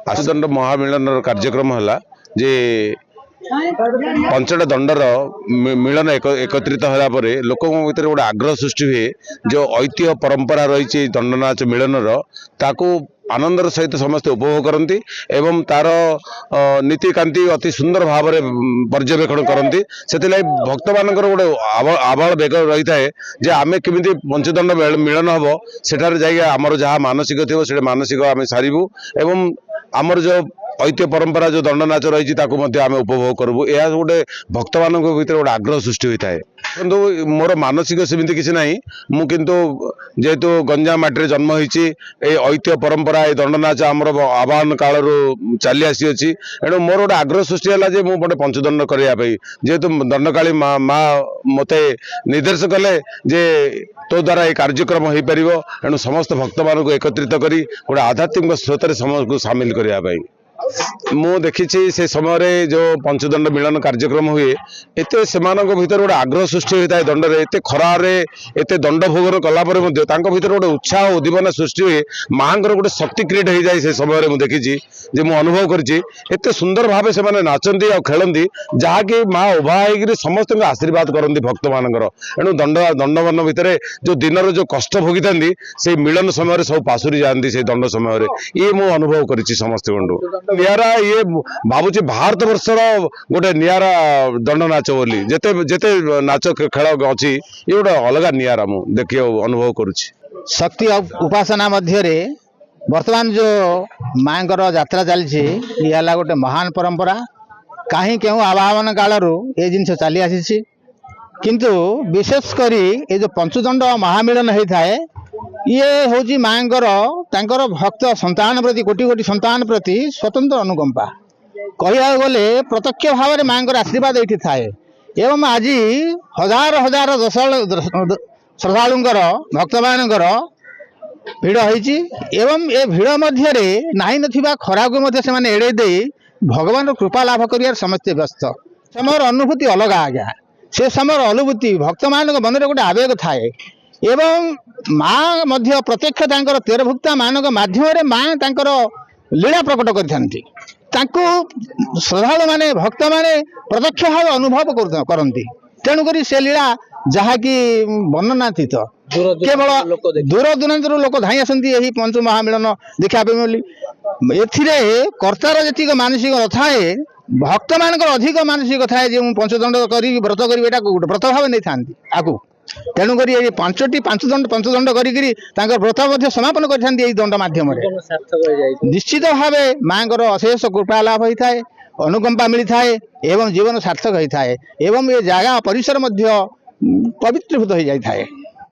आशुदंड महामिलन कार्यक्रम है जे पंचटा दंडर मिलन एकत्रित होला परे लोकों भीतर गोटे आग्रह सृष्टि हुए जो ऐतिह्य परंपरा रही दंड नाच मिलनर ताकू आनंदर सहित समस्ते उपभोग करती एवं तार नीतिकांति अति सुंदर भाव में पर्यवेक्षण करती से भक्त मान गोटे आबाल बेग रही थाए जे आमे केमिति पंचदंड मिलन हम सेठार जाई आमर जहाँ मानसिक थी से मानसिक आम सारू एवं आमर जो ऐतिह्य परंपरा जो दंड नाच रही आम उपभोग करूँ यह गोटे भक्त मान भर गोटे आग्रह सृष्टि होता है किंतु मोर मानसिक सेमती किसी ना मुझे जेहेतु गंजाम माटी जन्म होती ऐतिह्य परंपरा ये दंड नाच आमर आह्वान काल चली आसी एणु मोर गोटे आग्रह सृष्टि है मुझे पंचदंड करने जेहेतु दंडकाली माँ मते निर्देश कले जे तो द्वारा ये कार्यक्रम हो पार एणु समस्त भक्त मान एकत्रित कर गोटे आध्यात्मिक स्रोत समस्त सामिल करने मु देखी से समय जो पंचदंड मिलन कार्यक्रम हुए एत से भीतर गोटे आग्रह सृष्टि होता है दंड में एत खरारे एत दंड भोगन कलापर भीतर गोटे उत्साह उद्दीपना सृष्टि हुए माँ गोटे शक्ति क्रिएट हो जाए से समय मुझे देखी अनुभव करते सुंदर भाव से नाचती और खेलती जहाँकि माँ उभा हो समस्त आशीर्वाद करती भक्त मानकर एणु दंडमान भितर जो दिन जो कष्ट भोगी था से मिलन समय सब पासुरी जाती से दंड समय ये मु अनुभव कर समस्त नियारा ये भावुची भारत वर्षर गोटे नियारा दंड नाच बोली जेते जेते नाच खेल अच्छी ये गोटे अलग नियारा मु देखिए अनुभव करुच्ची शक्ति उपासना मध्य वर्तमान जो माँ यात्रा चली गोटे महान परंपरा कहीं क्यों आवाहन काल ये जिन चली आसी किंतु विशेषकर ये जो पंचदंड महामिलन होता है ये हूँ माँ भक्त संतान प्रति कोटि कोटि संतान प्रति स्वतंत्र अनुकंपा कह गले प्रत्यक्ष भाव में माँ आशीर्वाद ये थाए एवं आज हजार हजार श्रद्धालु भक्त मान भिड़ होती एवं ए भिड़ मध्य नाई नथिबा खरा को से एड़े दे भगवान कृपा लाभ कर समस्ते व्यस्त समय अनुभूति अलग आज्ञा से समय अनुभूति भक्त मान मन में गोटे आवेग थाए एवं माँ मध्य प्रत्यक्ष तेरभुक्ता मान मध्यम माँ लीला प्रकट कर श्रद्धालु माने भक्त माने प्रत्यक्ष भाव अनुभव करती तेणुक से लीला जहाँकि वर्णनातीत केवल दूर दूरांत लोक धाई आसती यही पंच महामिलन देखापे एथिरे कर्तार जी मानसिक न थाए भक्त मान अधिक मानसिक थाए जो पंचदंड करी व्रत करी व्रत भाव नहीं था आगू तेणुक ये पंचदंड कर व्रत समापन कर दंड मध्यम निश्चित भाव माँ अशेष कृपा लाभ होता है अनुकंपा मिलता है एवं जीवन सार्थक होता है एवं ये जगह परिसर पवित्रीभूत हो जाता है।